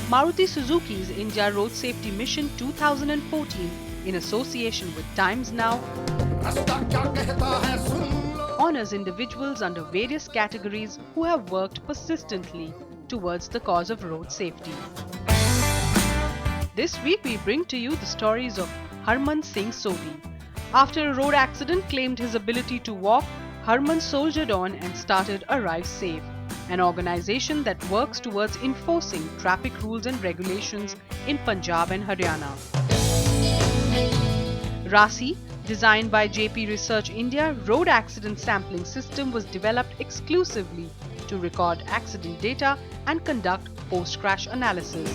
Maruti Suzuki's India Road Safety Mission 2014, in association with Times Now, honors individuals under various categories who have worked persistently towards the cause of road safety. This week we bring to you the stories of Harman Singh Sodhi. After a road accident claimed his ability to walk, Harman soldiered on and started Arrive Safe, an organization that works towards enforcing traffic rules and regulations in Punjab and Haryana. RASI, designed by JP Research India, road accident sampling system was developed exclusively to record accident data and conduct post-crash analysis.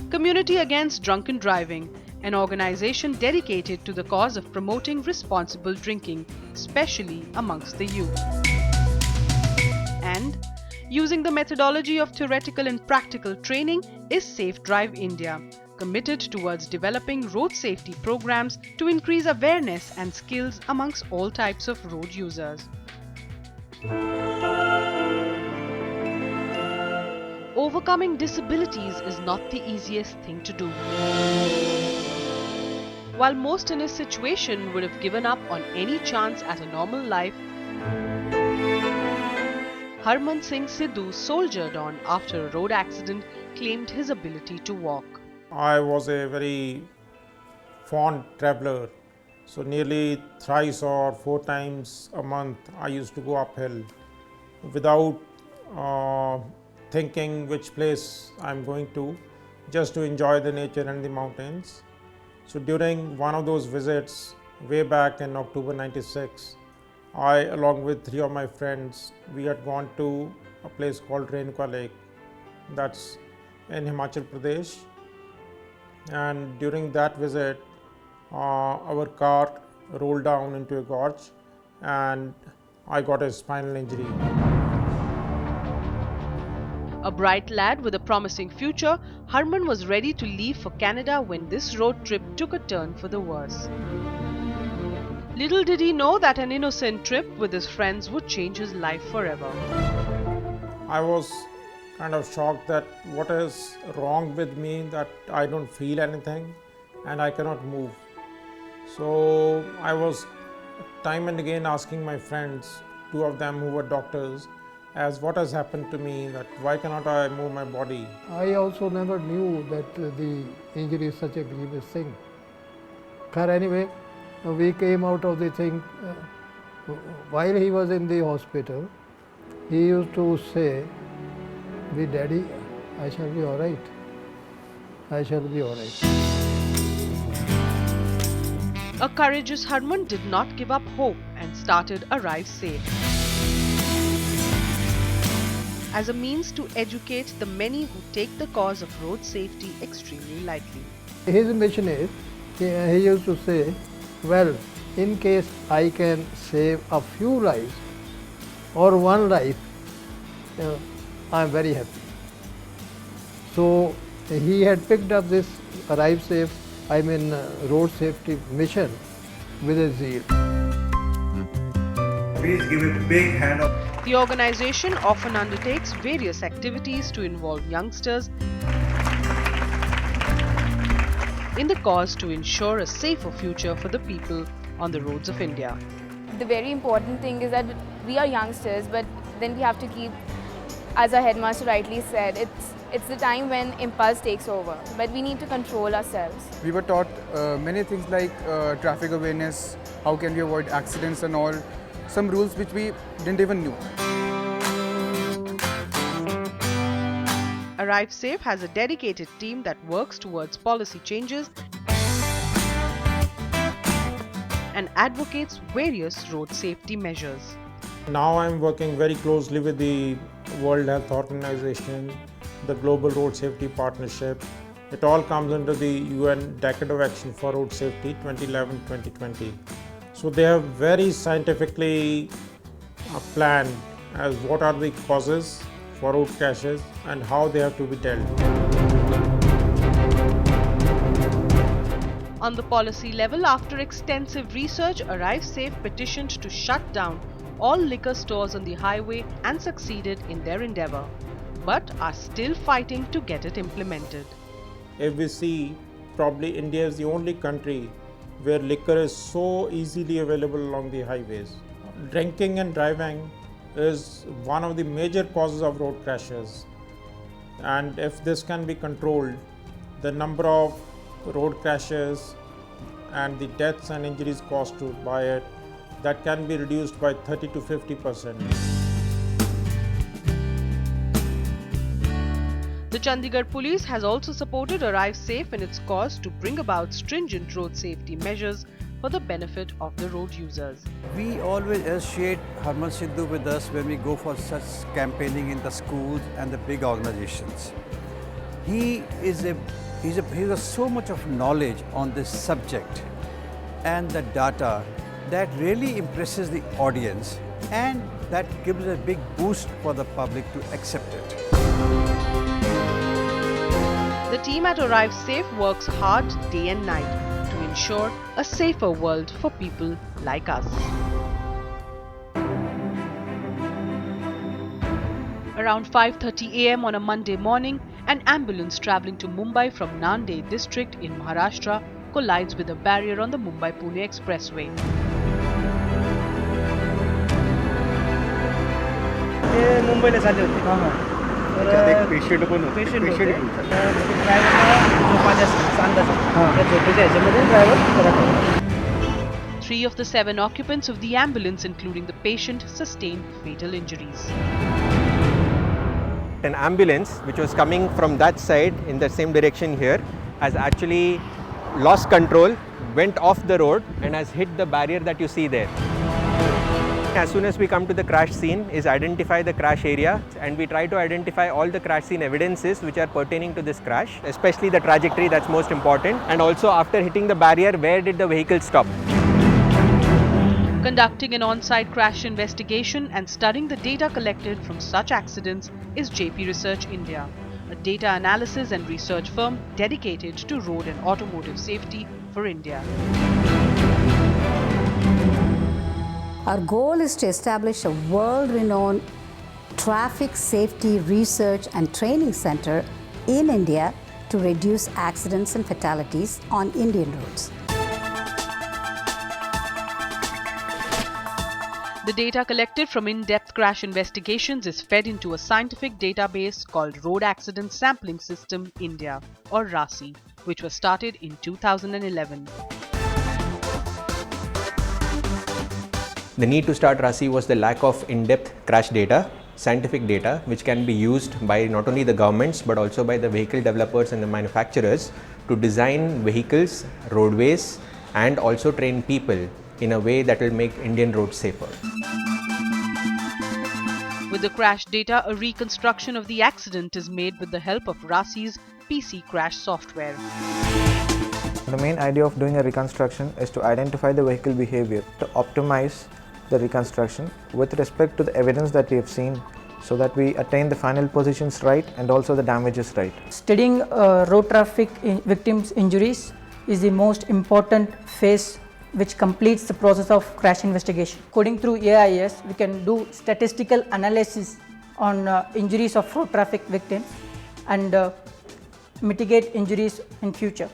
Community Against Drunken Driving, an organization dedicated to the cause of promoting responsible drinking, especially amongst the youth. And using the methodology of theoretical and practical training is Safe Drive India, committed towards developing road safety programs to increase awareness and skills amongst all types of road users. Overcoming disabilities is not the easiest thing to do. While most in his situation would have given up on any chance at a normal life, Harman Singh Sidhu soldiered on after a road accident claimed his ability to walk. I was a very fond traveler, so nearly thrice or 4 times a month I used to go uphill without thinking which place I'm going to, just to enjoy the nature and the mountains. So during one of those visits way back in October 96, I, along with 3 of my friends, we had gone to a place called Renuka Lake, that's in Himachal Pradesh. And during that visit, our car rolled down into a gorge and I got a spinal injury. A bright lad with a promising future, Harman was ready to leave for Canada when this road trip took a turn for the worse. Little did he know that an innocent trip with his friends would change his life forever. I was kind of shocked that what is wrong with me, that I don't feel anything and I cannot move. So I was time and again asking my friends, 2 of them who were doctors, as what has happened to me, that why cannot I move my body? I also never knew that the injury is such a grievous thing. But anyway, we came out of the thing. While he was in the hospital, he used to say, "Daddy, I shall be all right. I shall be all right." A courageous Harman did not give up hope and started Arrive Safe as a means to educate the many who take the cause of road safety extremely lightly. His mission is, he used to say, well, in case I can save a few lives or one life, I am very happy. So he had picked up this Arrive Safe, road safety mission with a zeal. Please give a big hand up. The organization often undertakes various activities to involve youngsters in the cause to ensure a safer future for the people on the roads of India. The very important thing is that we are youngsters, but then we have to keep, as our headmaster rightly said, it's the time when impulse takes over, but we need to control ourselves. We were taught many things like traffic awareness, how can we avoid accidents and all, some rules which we didn't even know. Arrive Safe has a dedicated team that works towards policy changes and advocates various road safety measures. Now I am working very closely with the World Health Organization, the Global Road Safety Partnership. It all comes under the UN Decade of Action for Road Safety 2011-2020. So they have very scientifically planned as what are the causes for road crashes and how they have to be dealt. On the policy level, after extensive research, Arrive Safe petitioned to shut down all liquor stores on the highway and succeeded in their endeavor, but are still fighting to get it implemented. If we see, probably India is the only country where liquor is so easily available along the highways. Drinking and driving is one of the major causes of road crashes, and if this can be controlled, the number of road crashes and the deaths and injuries caused by it, that can be reduced by 30 to 50%. The Chandigarh police has also supported Arrive Safe in its cause to bring about stringent road safety measures for the benefit of the road users. We always associate Harman Sidhu with us when we go for such campaigning in the schools and the big organizations. He has so much of knowledge on this subject and the data that really impresses the audience, and that gives a big boost for the public to accept it. The team at Arrive Safe works hard day and night to ensure a safer world for people like us. Around 5:30 a.m. on a Monday morning, an ambulance travelling to Mumbai from Nanded district in Maharashtra collides with a barrier on the Mumbai-Pune expressway. मुंबईला चालले होते तर patient होते driver 3 of the 7 occupants of the ambulance, including the patient, sustained fatal injuries. An ambulance which was coming from that side in the same direction here has actually lost control, went off the road and has hit the barrier that you see there. As soon as we come to the crash scene is identify the crash area, and we try to identify all the crash scene evidences which are pertaining to this crash, especially the trajectory, that's most important, and also after hitting the barrier, where did the vehicle stop. Conducting an on-site crash investigation and studying the data collected from such accidents is JP Research India, a data analysis and research firm dedicated to road and automotive safety for India. Our goal is to establish a world-renowned traffic safety research and training center in India to reduce accidents and fatalities on Indian roads. The data collected from in-depth crash investigations is fed into a scientific database called Road Accident Sampling System India, or RASI, which was started in 2011. The need to start RASI was the lack of in-depth crash data, scientific data, which can be used by not only the governments but also by the vehicle developers and the manufacturers to design vehicles, roadways, and also train people in a way that will make Indian roads safer. With the crash data, a reconstruction of the accident is made with the help of RASI's PC crash software. The main idea of doing a reconstruction is to identify the vehicle behavior, to optimize the reconstruction with respect to the evidence that we have seen, so that we attain the final positions right and also the damages right. Studying road traffic victims' injuries is the most important phase which completes the process of crash investigation. Coding through AIS, we can do statistical analysis on injuries of road traffic victims and mitigate injuries in future.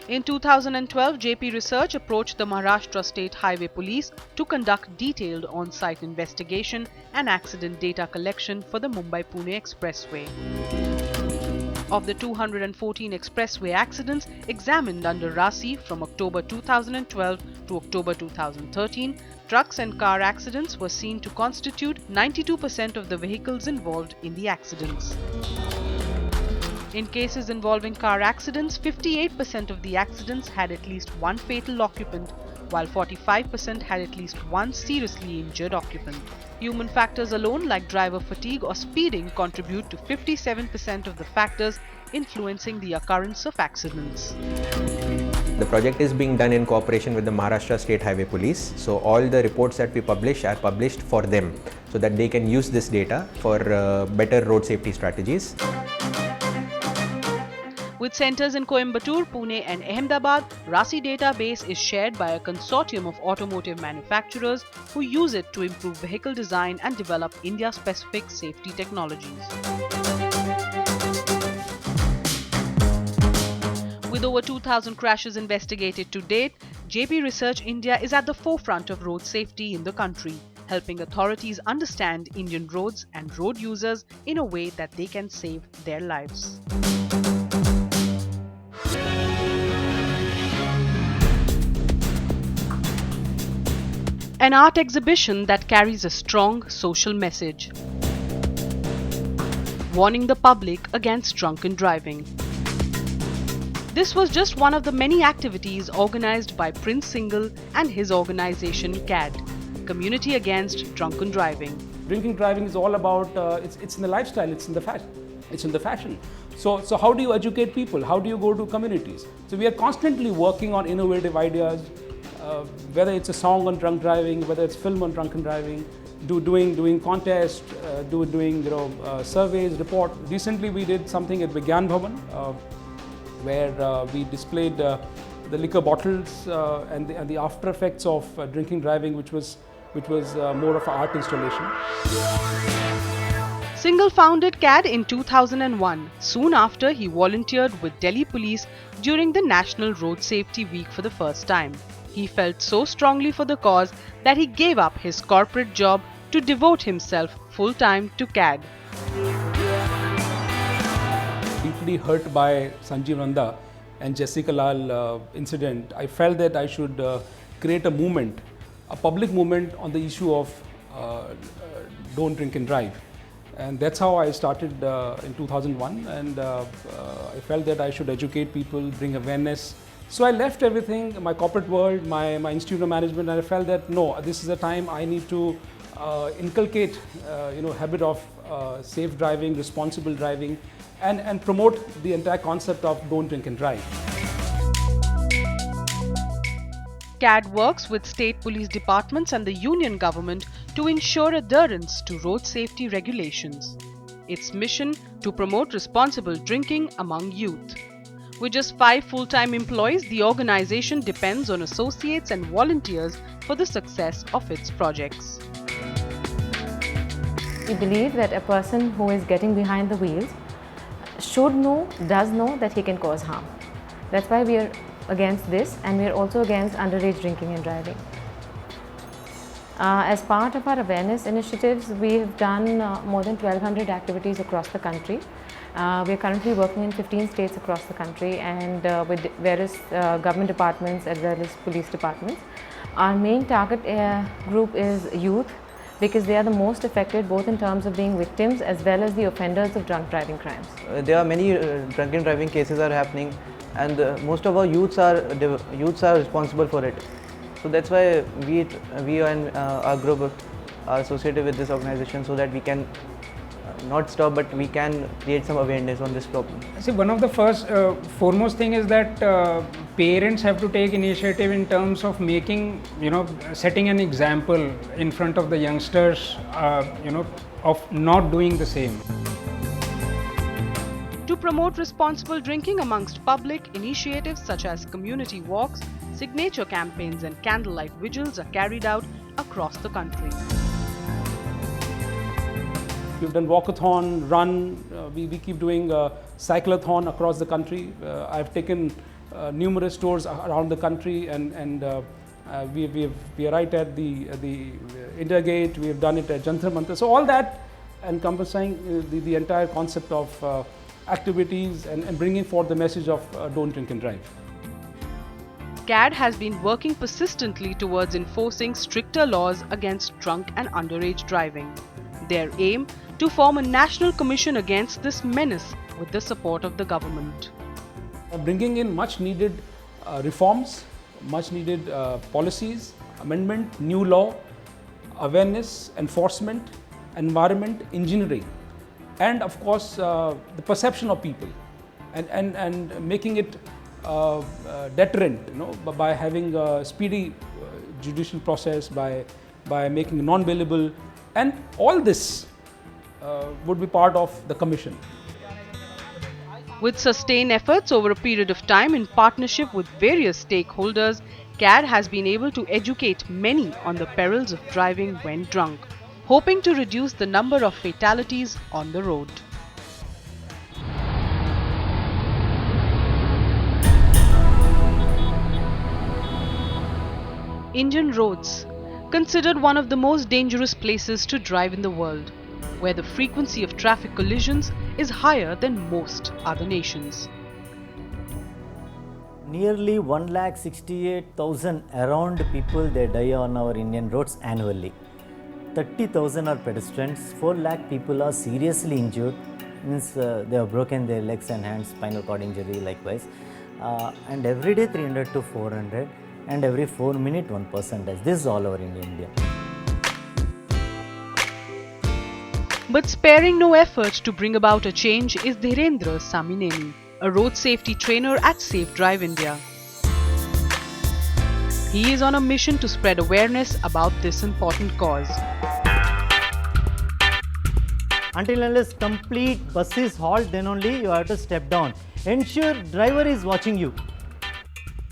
In 2012, JP Research approached the Maharashtra State Highway Police to conduct detailed on-site investigation and accident data collection for the Mumbai-Pune expressway. Of the 214 expressway accidents examined under RASI from October 2012 to October 2013, trucks and car accidents were seen to constitute 92% of the vehicles involved in the accidents. In cases involving car accidents, 58% of the accidents had at least one fatal occupant, while 45% had at least one seriously injured occupant. Human factors alone, like driver fatigue or speeding, contribute to 57% of the factors influencing the occurrence of accidents. The project is being done in cooperation with the Maharashtra State Highway Police. So all the reports that we publish are published for them so that they can use this data for better road safety strategies. With centers in Coimbatore, Pune and Ahmedabad, RASI database is shared by a consortium of automotive manufacturers who use it to improve vehicle design and develop India-specific safety technologies. With over 2,000 crashes investigated to date, JP Research India is at the forefront of road safety in the country, helping authorities understand Indian roads and road users in a way that they can save their lives. An art exhibition that carries a strong social message, warning the public against drunken driving. This was just one of the many activities organized by Prince Singhal and his organization CAD, Community Against Drunken Driving. Drinking driving is all about, it's in the lifestyle, it's in the fashion. So how do you educate people? How do you go to communities? So we are constantly working on innovative ideas, whether it's a song on drunk driving, whether it's film on drunken driving, doing contests, doing surveys, report. Recently we did something at Vigyan Bhavan where we displayed the liquor bottles and the after effects of drinking driving, which was more of an art installation. Singhal founded CAD in 2001. Soon after, he volunteered with Delhi Police during the National Road Safety Week for the first time. He felt so strongly for the cause that he gave up his corporate job to devote himself full-time to CAD. Deeply hurt by Sanjeev Nanda and Jessica Lal incident, I felt that I should create a movement, a public movement on the issue of don't drink and drive. And that's how I started in 2001, and I felt that I should educate people, bring awareness. So I left everything, my corporate world, my institute of management, and I felt that no, this is a time I need to inculcate habit of safe driving, responsible driving, and promote the entire concept of don't drink and drive. CAD works with state police departments and the union government to ensure adherence to road safety regulations. Its mission to promote responsible drinking among youth. With just 5 full-time employees, the organization depends on associates and volunteers for the success of its projects. We believe that a person who is getting behind the wheels does know that he can cause harm. That's why we are against this, and we are also against underage drinking and driving. As part of our awareness initiatives, we have done more than 1,200 activities across the country. We are currently working in 15 states across the country and with various government departments as well as police departments. Our main target group is youth, because they are the most affected both in terms of being victims as well as the offenders of drunk driving crimes. There are many drunken driving cases are happening, and most of our youths are responsible for it. So that's why we and our group are associated with this organization, so that we can not stop, but we can create some awareness on this problem. See, one of the foremost thing is that parents have to take initiative in terms of making, setting an example in front of the youngsters, of not doing the same. To promote responsible drinking amongst public, initiatives such as community walks, signature campaigns and candlelight vigils are carried out across the country. We've done walkathon, run, we keep doing cyclathon across the country. I've taken numerous tours around the country, and we are right at the India Gate, we have done it at Jantar Mantar. So all that encompassing the entire concept of activities and bringing forth the message of don't drink and drive. CAD has been working persistently towards enforcing stricter laws against drunk and underage driving. Their aim to form a national commission against this menace with the support of the government. Bringing in much needed reforms, much needed policies, amendment, new law, awareness, enforcement, environment, engineering, and of course the perception of people, and making it deterrent, by having a speedy judicial process, by making non-bailable, and all this would be part of the commission. With sustained efforts over a period of time in partnership with various stakeholders, CAD has been able to educate many on the perils of driving when drunk, hoping to reduce the number of fatalities on the road. Indian roads, considered one of the most dangerous places to drive in the world, where the frequency of traffic collisions is higher than most other nations. Nearly 1,68,000 around people they die on our Indian roads annually. 30,000 are pedestrians, 4 lakh people are seriously injured, means they have broken their legs and hands, spinal cord injury likewise. And every day 300 to 400, and every 4 minutes 1 person dies. This is all over in India. But sparing no effort to bring about a change is Dhirendra Samineni, a road safety trainer at Safe Drive India. He is on a mission to spread awareness about this important cause. Until unless complete buses halt, then only you have to step down. Ensure driver is watching you.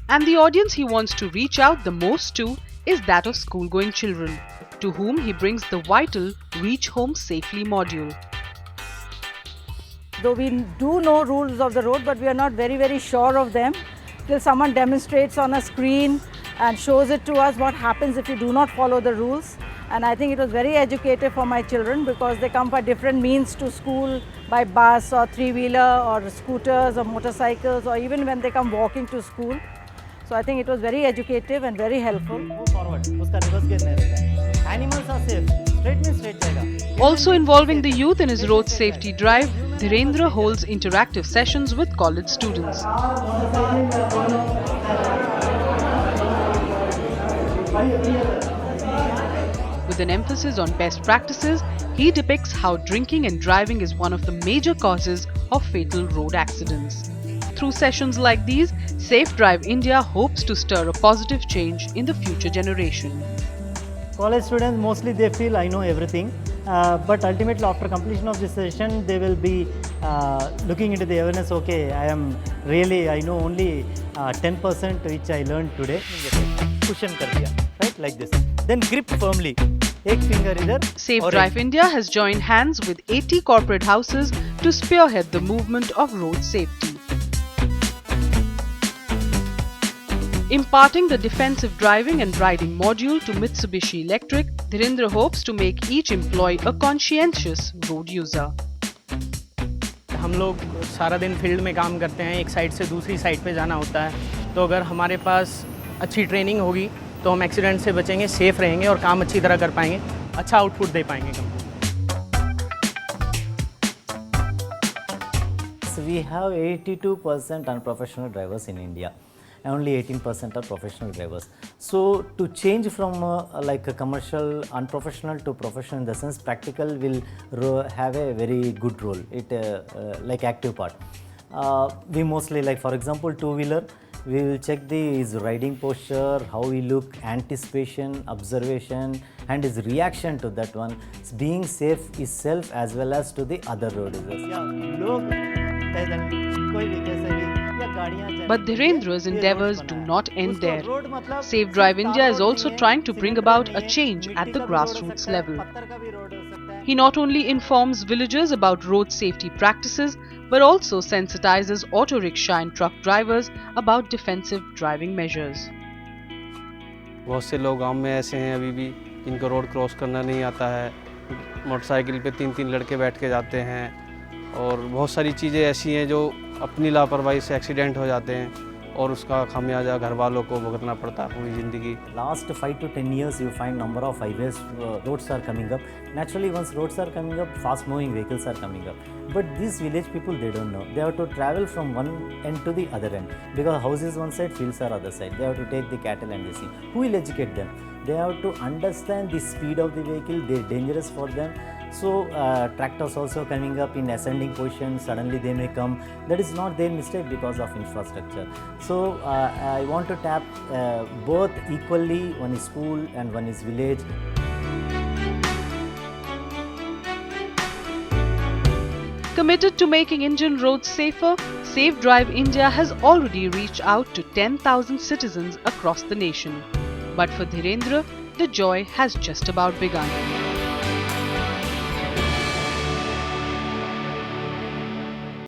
And the audience he wants to reach out the most to is that of school-going children, to whom he brings the vital Reach Home Safely module. Though we do know rules of the road, but we are not very sure of them till someone demonstrates on a screen and shows it to us what happens if you do not follow the rules. And I think it was very educative for my children, because they come by different means to school, by bus or three-wheeler or scooters or motorcycles, or even when they come walking to school. So I think it was very educative and very helpful. Move forward. Uska reverse gear nahi rahega. Animals are safe. Straight means straight jayega. Also involving the youth in his road safety drive, Dhirendra holds interactive sessions with college students. With an emphasis on best practices, he depicts how drinking and driving is one of the major causes of fatal road accidents. Through sessions like these, Safe Drive India hopes to stir a positive change in the future generation. College students, mostly they feel I know everything, but ultimately after completion of this session, they will be looking into the awareness. Okay, I know only 10% which I learned today. Cushion kar diya, right, like this. Then grip firmly. Ek finger idhar. Safe Drive India has joined hands with 80 corporate houses to spearhead the movement of road safety. Imparting the defensive driving and riding module to Mitsubishi Electric, Dhirendra hopes to make each employee a conscientious road user. हम लोग सारा दिन field में काम करते हैं, एक side से दूसरी साइड पे जाना होता है, तो अगर हमारे पास अच्छी ट्रेनिंग होगी तो हम एक्सीडेंट से बचेंगे, सेफ रहेंगे और काम अच्छी तरह कर पाएंगे, अच्छा आउटपुट दे पाएंगे company. We have 82% unprofessional drivers in India. Only 18% are professional drivers. So to change from like a commercial unprofessional to professional, in the sense practical will have a very good role. It like active part. We mostly, like for example, two-wheeler, we will check his riding posture, how he look, anticipation, observation, and his reaction to that one. Being safe is self as well as to the other road users. But Dhirendra's endeavours do not end there. Safe Drive India is also trying to bring about a change at the grassroots level. He not only informs villagers about road safety practices, but also sensitizes auto rickshaw and truck drivers about defensive driving measures. बहुत से लोग गांव में ऐसे हैं अभी भी जिनको रोड क्रॉस करना नहीं आता है, मोटरसाइकिल पे 3-3 लड़के बैठ के जाते हैं और बहुत सारी चीज़ें ऐसी हैं जो अपनी लापरवाही से एक्सीडेंट हो जाते हैं। और उसका खामियाजा घर वालों को भुगतना पड़ता है पूरी ज़िंदगी। Last 5 to 10 years, you find number of highways, roads are coming up. Naturally, once roads are coming up, fast-moving vehicles are coming up. But these village people, they don't know. They have to travel from one end to the other end because houses one side, fields are other side. They have to take the cattle and the sea. Who will educate them? They have to understand the speed of the vehicle. They're dangerous for them. So tractors also coming up in ascending position, suddenly they may come. That is not their mistake because of infrastructure. So I want to tap both equally, one is school and one is village. Committed to making Indian roads safer, Safe Drive India has already reached out to 10,000 citizens across the nation. But for Dhirendra, the joy has just about begun.